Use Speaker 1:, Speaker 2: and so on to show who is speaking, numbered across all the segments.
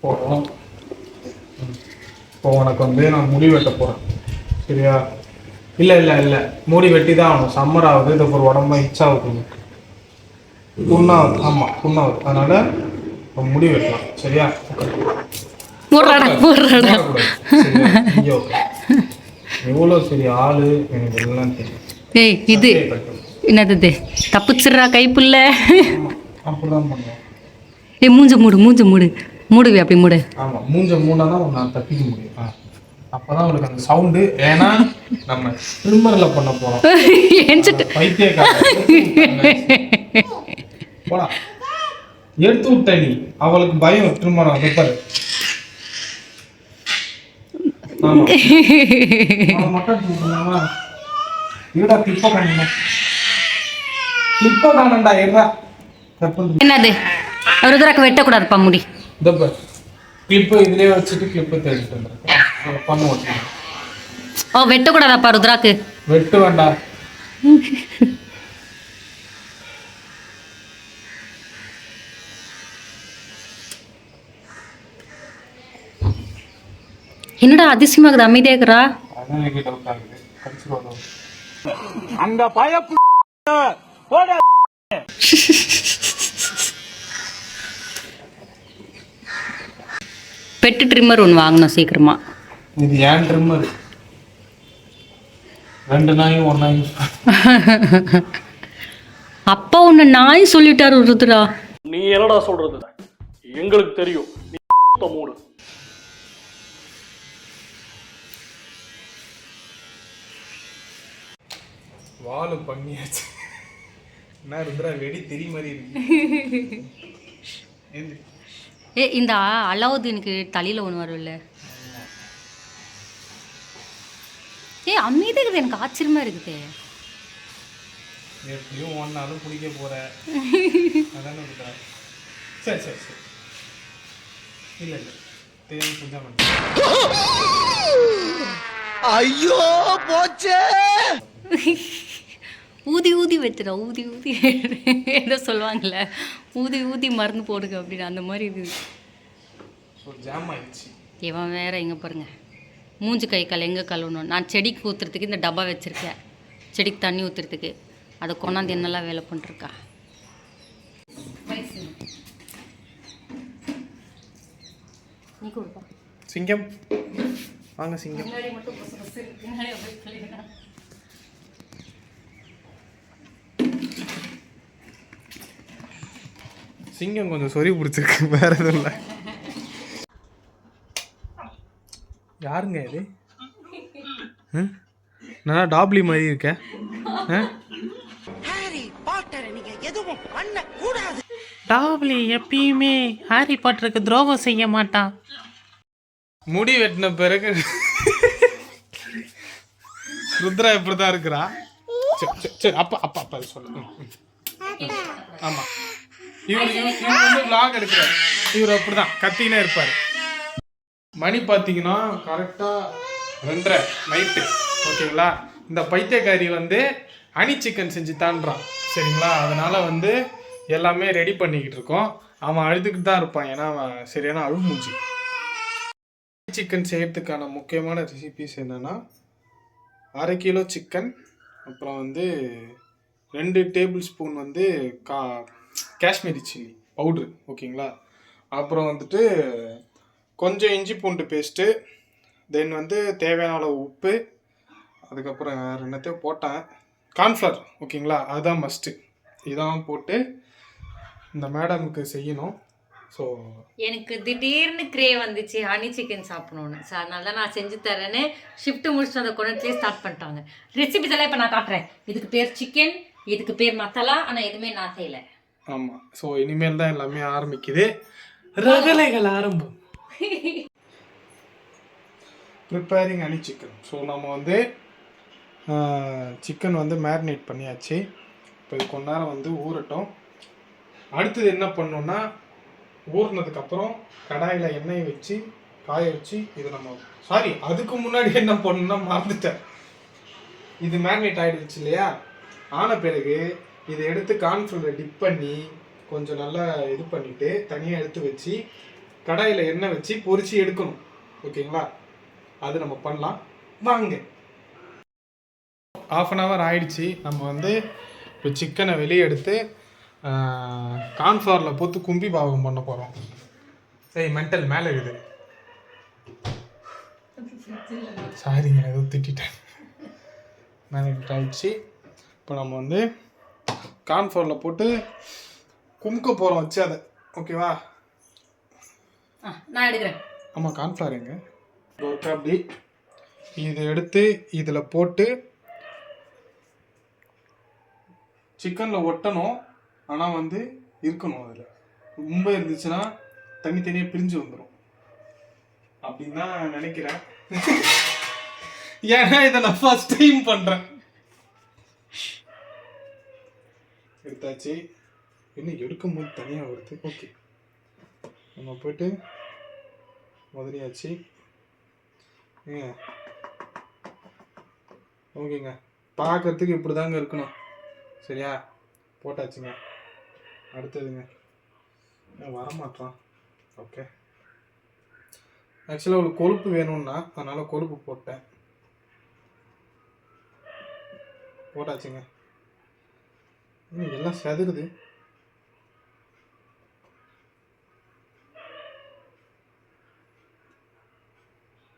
Speaker 1: போகிறோம். இப்போ உனக்கு வந்து நான் முடி வெட்ட போகிறேன், சரியா? இல்லை இல்லை இல்லை, முடி வெட்டி தான் ஆகணும். சம்மர் ஆகுது, இது ஒரு உடம்பு இச்சாகுது, புண்ணாகுது. ஆமாம், புண்ணாகுது. அதனால் இப்போ முடி வெட்டலாம், சரியா? ஐயோ, எவ்வளோ சரி ஆளு, எனக்கு எல்லாம் தெரியும்.
Speaker 2: ஏய், இது என்னது? தப்புச்சிட்றா கைப்புள்ள.
Speaker 1: அப்படிதான் பண்ணுவோம்.
Speaker 2: ஏய், மூடுவே அப்படி மூடு.
Speaker 1: ஆமாம், மூஞ்ச மூடாதான் நான் தப்பிக்க முடியும். அப்போதான் உங்களுக்கு அந்த சவுண்டு. ஏன்னா நம்ம ட்ரிம்மரில் பண்ண போகிறோம். போடா, எடுத்து விட்ட நீ. அவளுக்கு பயம் ட்ரிம்மர். அதை பாரு. மட்டும் கிளிப்பா காணண்டா. கிளிப்பா காணண்டா.
Speaker 2: என்னது? ருத்ராக்கு வெட்டக்கூடாதுப்பா முடி.
Speaker 1: கிளிப்பு இதுலயே வச்சுட்டு கிளிப்பு தேடிட்டு வந்துருக்கேன். பண்ண ஓட்டுறேன்.
Speaker 2: ஓ, வெட்டக்கூடாதாப்பா ருத்ராக்கு?
Speaker 1: வெட்டு வேண்டாம்.
Speaker 2: என்னடா அதிசயமாகுது, அமைதியாக்குறா?
Speaker 3: அந்த பய
Speaker 2: பெட்டு ட்ரிம்மர் ஒன்று வாங்கணும் சீக்கிரமா.
Speaker 1: இது ஏன் ட்ரிம்மர்? 2 நாயும் ஒன்னாயும்.
Speaker 2: அப்பா ஒன்று நாய் சொல்லிட்டாரு ருத்ரா.
Speaker 3: நீ என்னடா சொல்றது? எங்களுக்கு தெரியும். மூடு.
Speaker 1: வாலு பண்ணியாச்சு. என்ன ருத்ரா, வெடி தெரிய மாதிரி இருக்கு.
Speaker 2: ஏ, இந்த அலாவுதீனுக்கு தலையில் ஒன்று வரும்ல. ஏ, அமைதியாக எனக்கு ஆச்சரியமா இருக்குது.
Speaker 1: எப்படியும் ஒன்னாலும் பிடிக்க போற. அதானே ருத்ரா? சரி சரி சரி. இல்லை இல்லை, தெரியாம புரிஞ்சா பண்ண.
Speaker 4: ஐயோ போச்சே.
Speaker 2: ஊதி ஊதி வச்சுடா, ஊதி ஊதி. என்ன சொல்லுவாங்கல்ல, ஊதி ஊதி மருந்து போடுங்க அப்படின்னு, அந்த மாதிரி இது
Speaker 1: ஜாம் ஆயிடுச்சு.
Speaker 2: இவன் வேற. எங்கே பாருங்க, மூஞ்சி கை கால் எங்கே கழுவணும். நான் செடிக்கு ஊற்றுறதுக்கு இந்த டப்பா வச்சுருக்கேன், செடிக்கு தண்ணி ஊற்றுறதுக்கு. அதை கொண்டாந்து என்னெல்லாம் வேலை பண்ணிருக்கா. நீ கொடுப்பா
Speaker 1: சிங்கம். வாங்க சிங்கம். சிங்கம் கொஞ்சம் சொறி பிடிச்சிருக்கு, வேற எதுவும் இல்லை. யாருங்க இது? நல்லா டாப்லி மாதிரி இருக்க.
Speaker 5: டாப்லி எப்பயுமே ஹாரி பாட்டருக்கு துரோகம் செய்ய மாட்டான்.
Speaker 1: முடி வெட்டின பிறகு ருத்ரா இப்படிதான் இருக்கிறா. சரி, அப்பா அப்பா அப்பா சொல்லு. ஆமா, இவர் வந்து vlog எடுக்கிறார். இவர் அப்படிதான் கத்தினே இருப்பார். மணி பார்த்தீங்கன்னா கரெக்டாக 2:30 நைட்டு, ஓகேங்களா? இந்த பைத்தியக்காரி வந்து ஹனி சிக்கன் செஞ்சு தாண்டான், சரிங்களா? அதனால் வந்து எல்லாமே ரெடி பண்ணிக்கிட்டு இருக்கோம். அவன் அழுதுகிட்டு தான் இருப்பான், ஏன்னா அவன் சரியான அழுமூஞ்சி. ஹனி சிக்கன் செய்கிறதுக்கான முக்கியமான ரெசிபிஸ் என்னென்னா, 1/2 கிலோ சிக்கன், அப்புறம் வந்து 2 டேபிள் ஸ்பூன் வந்து காஷ்மீரி சில்லி பவுட்ரு, ஓகேங்களா? அப்புறம் வந்துட்டு கொஞ்சம் இஞ்சி பூண்டு பேஸ்ட்டு, தென் வந்து தேவையான அளவு உப்பு, அதுக்கப்புறம் வேறு என்னத்தையும் போட்டேன், கார்ன்ஃப்ளவர், ஓகேங்களா? அதுதான் மஸ்ட்டு. இதான் போட்டு இந்த மேடமுக்கு செய்யணும். ஸோ
Speaker 2: எனக்கு திடீர்னு கிரேவ் வந்துச்சு ஹனி சிக்கன் சாப்பிடணும்னு. ஸோ அதனால தான் நான் செஞ்சு தரேன்னு ஷிஃப்ட்டு முடிச்சுட்டு அந்த கொண்டுலேயே ஸ்டார்ட் பண்ணிட்டாங்க. ரெசிபிஸ் எல்லாம் இப்போ நான் காட்டுறேன். இதுக்கு பேர் சிக்கன், இதுக்கு பேர் மசாலா, ஆனால் எதுவுமே நான் செய்யலை.
Speaker 1: ஆமாம், ஸோ இனிமேல் தான் எல்லாமே ஆரம்பிக்குது, ரகலைகள் ஆரம்பம். Preparing honey chicken. ஸோ நம்ம வந்து சிக்கன் வந்து மேரினேட் பண்ணியாச்சு. இப்போ இது கொஞ்ச நேரம் வந்து ஊறட்டும். அடுத்தது என்ன பண்ணோன்னா, ஊறினதுக்கப்புறம் கடாயில் எண்ணெயை வச்சு காய வச்சு இது நம்ம அதுக்கு முன்னாடி என்ன பண்ணணும்னா மறந்துட்டேன். இது மேரினேட் ஆகிடுச்சு இல்லையா? ஆன பிறகு இதை எடுத்து கார்ன்ஃப்ளவரை டிப் பண்ணி கொஞ்சம் நல்லா இது பண்ணிவிட்டு தனியாக எடுத்து வச்சு கடாயில் எண்ணெய் வச்சு பொரிச்சு எடுக்கணும். ஓகேங்களா? அது நம்ம பண்ணலாம் வாங்க. 1/2 hour ஆயிடுச்சு. நம்ம வந்து இப்போ சிக்கனை வெளியே எடுத்து கார்ன்ஃப்ளவரில் போட்டு கும்பி பாவம் பண்ண போகிறோம். சரி, மென்டல் மேலே இருக்குது. சாரிங்க, ஏதோ திட்டேன். மேலே ஆயிடுச்சு. இப்போ நம்ம வந்து கார்ன்ஃப்ளவரில் போட்டு குமுக்க போகிறோம் வச்சு அதை. ஓகேவா?
Speaker 2: நான் எடுக்கிறேன்.
Speaker 1: ஆமாம், கார்ன்ஃப்ளவர் எங்க அப்படி இதை எடுத்து இதில் போட்டு சிக்கனில் ஒட்டணும். ஆனால் வந்து இருக்கணும். அதில் ரொம்ப இருந்துச்சுன்னா தனித்தனியாக பிரிஞ்சு வந்துடும் அப்படின்னு தான் நினைக்கிறேன். ஏன்னா இதை நான் ஃபர்ஸ்ட் டைம் பண்ணுறேன். எடுத்தாச்சு. இன்னும் எடுக்கும்போது தனியாக வருது. ஓகே, நம்ம போயிட்டு முதலியாச்சு. ஓகேங்க, பார்க்கறதுக்கு இப்படி தாங்க இருக்கணும். சரியா? போட்டாச்சுங்க. அடுத்ததுங்க வரமாட்டான். ஓகே, ஆக்சுவலாக அவளுக்கு கொழுப்பு வேணும்னா அதனால் கொழுப்பு போட்டேன். போட்டாச்சுங்க. எல்லாம் செதுருது.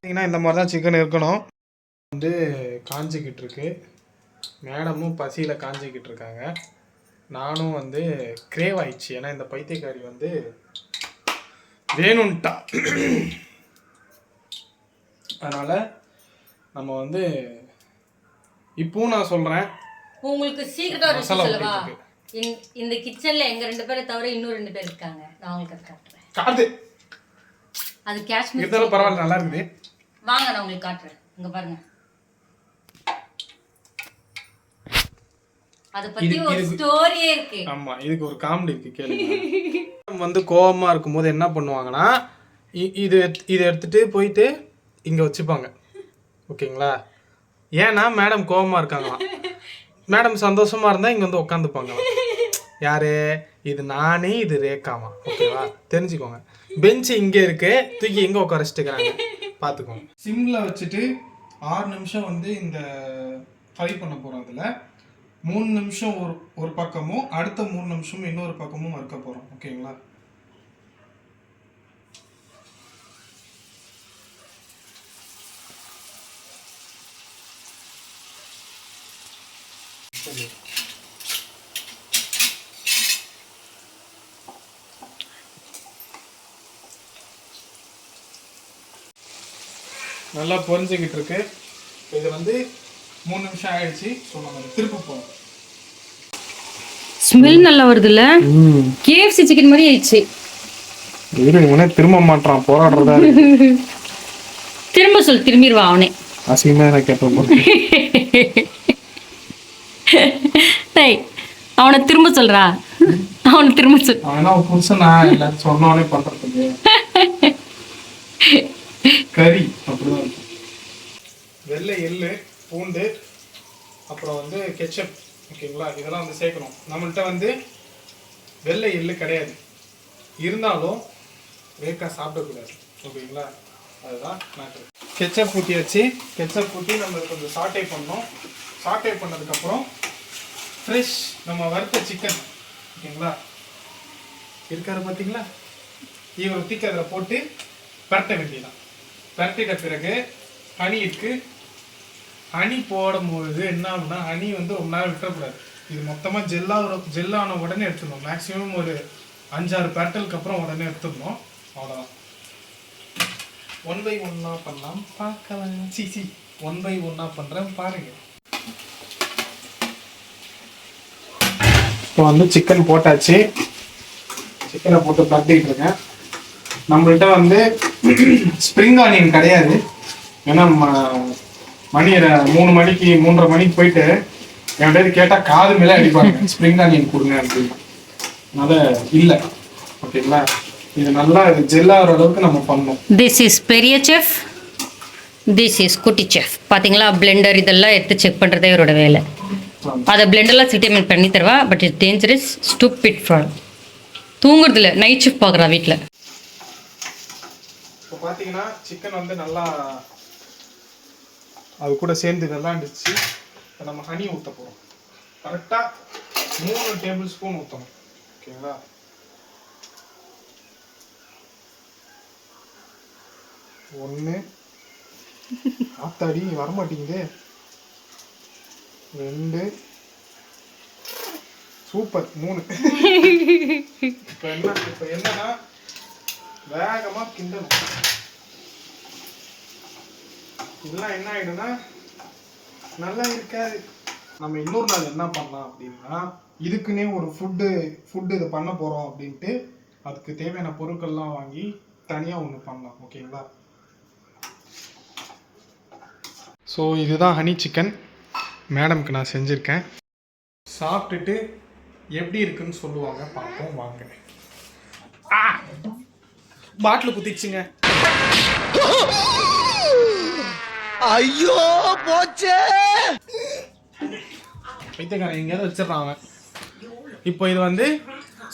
Speaker 1: இந்த மாதிரி தான் சிக்கன் இருக்கணும். வந்து காஞ்சிக்கிட்டு இருக்கு. மேடமும் பசியில் காஞ்சிக்கிட்டு இருக்காங்க. நானும் வந்து கிரேவ் ஆயிடுச்சு. ஏன்னா இந்த பைத்தியக்காரி வந்து வேணும்ட்டா. அதனால் நம்ம வந்து இப்பவும் நான் சொல்கிறேன்,
Speaker 2: உங்களுக்கு சீக்கிரட்டா ஒரு விஷயம் சொல்லவா? இந்த கிச்சன்ல எங்க 2 பேரை தவிர இன்னும் 2 பேர் இருக்காங்க. நான் உங்களுக்கு காட்டுறேன்.
Speaker 1: காது
Speaker 2: அது காஷ்மீர்
Speaker 1: இருந்தாலும் பரவாயில்ல, நல்லா இருக்குது.
Speaker 2: வாங்க, நான் உங்களுக்கு காட்டுறேன். இங்க பாருங்க. அத பத்தி ஒரு ஸ்டோரியே இருக்கு.
Speaker 1: ஆமா, இதுக்கு ஒரு காமெடி இருக்கு, கேளுங்க. வந்து கோவமா இருக்கும்போது என்ன பண்ணுவாங்கன்னா, இதை எடுத்துட்டு போயிட்டு இங்க வச்சுப்பாங்க. ஓகேங்களா? ஏன்னா மேடம் கோவமா இருக்காங்களாம். மேடம் சந்தோஷமா இருந்தா இங்க வந்து உட்காந்துப்பாங்க. யாரு இது? நானே, இது ரேக்காமா. ஓகேவா? தெரிஞ்சுக்கோங்க. பெஞ்சு இங்க இருக்கு, தூக்கி எங்க உட்கார வச்சுட்டுக்கிறாங்க, பாத்துக்கோங்க. சிம்ல வச்சுட்டு 6 நிமிஷம் வந்து இந்த ஃப்ரை பண்ண போறோம். அதுல 3 நிமிஷம் ஒரு பக்கமும், அடுத்த 3 நிமிஷமும் இன்னொரு பக்கமும் வறுக்க போறோம். ஓகேங்களா? நல்லா பொரிஞ்சுக்கிட்டு இருக்கு. இது வந்து 3 நிமிஷம் ஆயிடுச்சு. ஸோ நம்ம திருப்ப போறோம்.
Speaker 2: ஸ்மெல் நல்லா வருதுல்ல? KFC சிக்கன் மாதிரி ஆயிடுச்சு.
Speaker 1: இவனே திரும்ப மாட்டான், போராடுறதா.
Speaker 2: திரும்ப சொல், திரும்பிடுவா அவனே.
Speaker 1: அசிங்கமா நான் கேட்பேன்.
Speaker 2: அவனை திரும்ப சொல்றா. அவனை திரும்ப சொல்.
Speaker 1: அவன் புதுசா எல்லாரும் சொன்னோடனே பண்றதுக்கு கறி அப்படிதான் இருக்கும். வெள்ளை எள்ளு, பூண்டு, அப்புறம் வந்து கெச்சப். ஓகேங்களா? இதெல்லாம் வந்து சேர்க்கணும். நம்மள்கிட்ட வந்து வெள்ளை எள்ளு கிடையாது, இருந்தாலும் ரேக்கா சாப்பிடக்கூடாது. ஓகேங்களா? அதுதான் மேட்ரு. கெச்சப் ஊற்றியாச்சு. கெச்சப் ஊற்றி நம்ம கொஞ்சம் சாட்டே பண்ணோம். சாட்டே பண்ணதுக்கப்புறம் ஃப்ரெஷ் நம்ம வறுத்த சிக்கன். ஓகேங்களா? இருக்காரு பார்த்தீங்களா? இவரை தூக்கி அதில் போட்டு பரட்ட வேண்டியதான். பரட்டிட்ட பிறகு ஹனி இருக்கு. ஹனி போடும்போது என்ன ஆகுனா, ஹனி வந்து ரொம்ப நேரம் விட்டுறக்கூடாது. இது மொத்தமாக ஜெல்லான உடனே எடுத்துடணும். மேக்ஸிமம் ஒரு 5-6 பேட்டலுக்கு அப்புறம் உடனே எடுத்துடணும். அவ்வளோதான். 1 by 1 பண்ணலாம், பார்க்கலாம். 1 by 1 பண்ணுறேன் பாருங்க. இப்போ வந்து சிக்கன் போட்டாச்சு. சிக்கனை போட்டு பரட்டிக்கிட்டு இருக்கேன். நம்மள்கிட்ட வந்து ஸ்ப்ரிங் ஆனியன் கிடையாது. ஏன்னா மணி 3 மணிக்கு 3:30 மணிக்கு போயிட்டு என் பேர் கேட்டால் காது மேலே அடிப்பாங்க, ஸ்ப்ரிங் ஆனியன் கொடுங்க அப்படின்னு. அதனால இல்லை. ஓகேங்களா? இது நல்லா ஜெல்லாகிற அளவுக்கு நம்ம பண்ணணும்.
Speaker 2: திஸ் இஸ் பெரிய செஃப், திஸ் இஸ் குட்டி செஃப். பார்த்தீங்களா? பிளெண்டர் இதெல்லாம் எடுத்து செக் பண்ணுறதே இவரோட வேலை. அதை பிளெண்டர்லாம் சிட்டிமெண்ட் பண்ணி தருவா. But it's dangerous, stupid for. தூங்குறது இல்லை, நைட் ஷிஃப்ட் பார்க்குறா வீட்டில்.
Speaker 1: இப்போ பார்த்தீங்கன்னா சிக்கன் வந்து நல்லா அது கூட சேர்ந்து விளாண்டுச்சு. இப்போ நம்ம ஹனி ஊற்ற போகிறோம். கரெக்டாக 3 டேபிள் ஸ்பூன் ஊற்றணும். ஓகேங்களா? ஒன்று, ஆத்தாடி வரமாட்டேங்குது. 2, சூப்பர் 3. இப்போ என்னன்னா வேகமா கிண்டணும். இதெல்லாம் என்ன ஆயிடும்னா நல்லா இருக்காது. நம்ம இன்னொரு நாள் என்ன பண்ணலாம் அப்படின்னா, இதுக்குன்னே ஒரு ஃபுட்டு இதை பண்ண போறோம் அப்படின்ட்டு அதுக்கு தேவையான பொருட்கள்லாம் வாங்கி தனியா ஒன்று பண்ணலாம். ஓகேங்களா? ஸோ இதுதான் ஹனி சிக்கன் மேடம்க்கு நான் செஞ்சுருக்கேன். சாப்பிட்டுட்டு எப்படி இருக்குன்னு சொல்லுவாங்க, பார்ப்போம் வாங்க. பாட்டில் குத்திச்சுங்க.
Speaker 4: ஐயோ போச்சே.
Speaker 1: வைத்தியக்காரன் எங்கேயாவது வச்சிடறான் அவன். இப்போ இது வந்து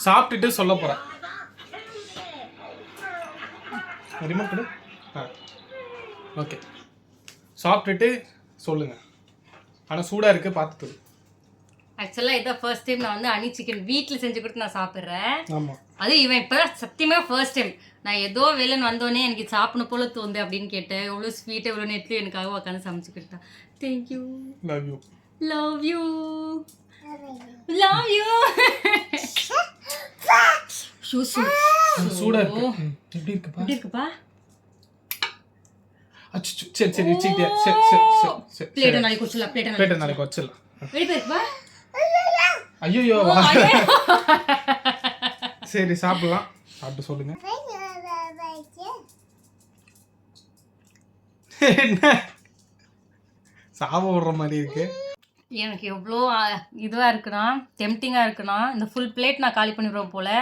Speaker 1: சாப்பிட்டுட்டு சொல்ல போகிறேன். ரிமோட் கொடு. ஓகே, சாப்பிட்டுட்டு சொல்லுங்க. ஆனால் சூடாக இருக்கு, பார்த்துட்டு.
Speaker 2: ஆக்சுவலாக இதான் ஃபர்ஸ்ட் டைம் நான் வந்து ஹனி சிக்கன் வீட்டில் செஞ்சு கொடுத்து நான் சாப்பிட்றேன்.
Speaker 1: ஆமாம்,
Speaker 2: அது இவன் இப்போ சத்தியமாக ஃபர்ஸ்ட் டைம். நான் ஏதோ வெளில வந்தோடனே எனக்கு சாப்பிடணும் போல தோந்து அப்படின்னு கேட்டேன். எவ்வளோ ஸ்வீட்டாக எவ்வளோ நெட்லி எனக்காக உட்காந்து சமைச்சுக்கிட்டேன். Thank you,
Speaker 1: love you,
Speaker 2: love you, love you.
Speaker 1: சூடாக இருக்கு. எப்படி இருக்குப்பா?
Speaker 2: எப்படி இருக்குப்பா?
Speaker 1: அச்சோ, சரி சரி வச்சுக்கிட்டே. சரி
Speaker 2: பிளேட்டை நாளைக்கு வச்சிடலாம்.
Speaker 1: பிளேட்டை நாளைக்கு வச்சிடலாம்.
Speaker 2: வெளியே போயிருப்பா.
Speaker 1: ஐயோ, சரி சாப்பிடலாம். சாப்பிட்டு சொல்லுங்க. என்ன சாப விடுற மாதிரி இருக்கு?
Speaker 2: எனக்கு எவ்வளோ இதுவாக இருக்குன்னா, டெம்டிங்காக இருக்குன்னா, இந்த ஃபுல் பிளேட் நான் காலி பண்ணிடுவேன் போல்.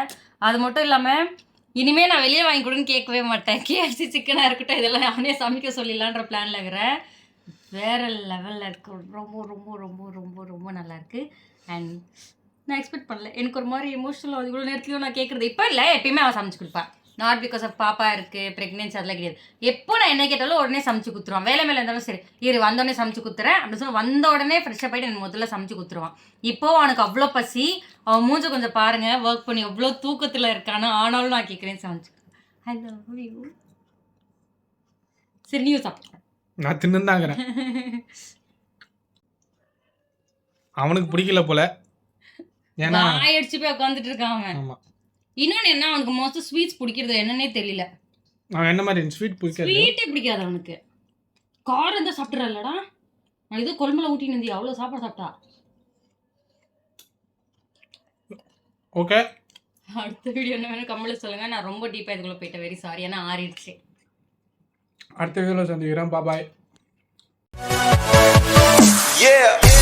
Speaker 2: அது மட்டும் இல்லாமல் இனிமேல் நான் வெளியே வாங்கி கொடுன்னு கேட்கவே மாட்டேன். கேஎஃப்சி சிக்கனாக இருக்கட்டும், இதெல்லாம் நானே சமைக்க சொல்லிடலான்ற பிளானில் இருக்கிறேன். வேறு லெவலில் இருக்கு. ரொம்ப ரொம்ப ரொம்ப ரொம்ப ரொம்ப நல்லாயிருக்கு. அண்ட் நான் எக்ஸ்பெக்ட் பண்ணல. எனக்கு ஒரு மாதிரி எமோஷனல் அது இவ்வளோ நேரத்துலையும் நான் கேட்குறது இப்போ இல்லை, எப்பயுமே அவன் சமைச்சு கொடுப்பேன். நாட் பிகாஸ் ஆஃப் பாப்பா இருக்குது, ப்ரெக்னென்சி அதெல்லாம் கிடையாது. எப்போ நான் என்ன கேட்டாலும் உடனே சமைச்சு கொடுத்துருவான். வேலை மேலே இருந்தாலும் சரி, வந்தோடனே சமைச்சு கொடுத்துறேன் அப்படின்னு சொல்லி வந்த உடனே ஃப்ரெஷ்ஷாக போய்ட்டு எனக்கு முதல்ல சமைச்சு கொடுத்துருவான். இப்போது அவனுக்கு அவ்வளோ பசி. அவன் மூஞ்ச கொஞ்சம் பாருங்கள், ஒர்க் பண்ணி எவ்வளோ தூக்கத்தில் இருக்கானு. ஆனாலும் நான் கேட்குறேன் சமைச்சு. I love you. சரி, நீயும் சாப்பிட்றேன்.
Speaker 1: நான் தின்னுதாங்கிறேன். அவனுக்கு பிடிக்கல போல. ஏன்னா
Speaker 2: அடிச்சு போய் உட்காந்துட்டு இருக்கான் அவன்.
Speaker 1: ஆமா,
Speaker 2: இன்னொன்று என்ன, அவனுக்கு மோஸ்ட்லி ஸ்வீட்ஸ் பிடிக்கிறது என்னன்னே தெரியல.
Speaker 1: அவன் என்ன மாதிரி ஸ்வீட் பிடிக்காது.
Speaker 2: ஸ்வீட்டே பிடிக்காது அவனுக்கு. காரம் தான் சாப்பிட்றல்லடா. நான் ஏதோ கொல்மலை ஊட்டின்னு இருந்தியா, அவ்வளோ சாப்பாடு சாப்பிட்டா.
Speaker 1: ஓகே,
Speaker 2: அடுத்த வீடியோ என்ன வேணும் கம்மல சொல்லுங்க. நான் ரொம்ப டீப்பாக இதுக்குள்ளே போயிட்டேன். வெரி சாரி, ஏன்னா ஆறிடுச்சு.
Speaker 1: அடுத்த வீடியோவில் சந்திக்கிறேன். பாய்.
Speaker 4: Yeah.